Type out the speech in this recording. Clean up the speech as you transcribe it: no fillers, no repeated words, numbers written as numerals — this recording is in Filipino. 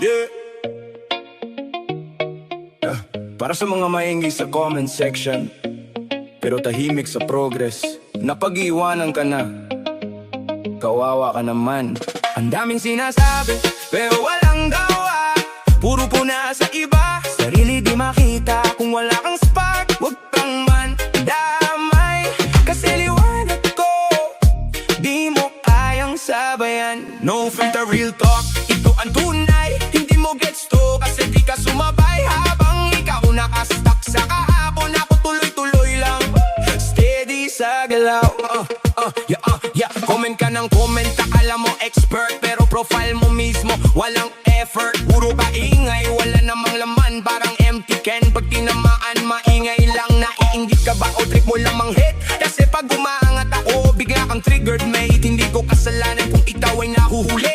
Yeah. Para sa mga maingay sa comment section, pero tahimik sa progress, napag-iwanan ka na, kawawa ka naman. Ang daming sinasabi, pero walang gawa. Puro puna sa iba, sarili di makita. Kung wala kang spark, wag kang man damay. Kasi liwanag ko, di mo kayang sabayan. No filter, real talk, ito ang tunay. Hindi mo gets to, kasi di ka sumabay. Habang ikaw nakastuck sa kahapon, ako tuloy-tuloy lang, steady sa galaw. Yeah. Comment ka ng comment, akala mo expert, pero profile mo mismo walang effort. Puro ka ingay, wala namang laman, parang empty can. Pag tinamaan, maingay lang. Naiinggit ka ba o trip mo lamang hit? Kasi pag umaangat ako, bigla kang triggered mate. Hindi ko kasalanan kung ikaw ay nahuhuli.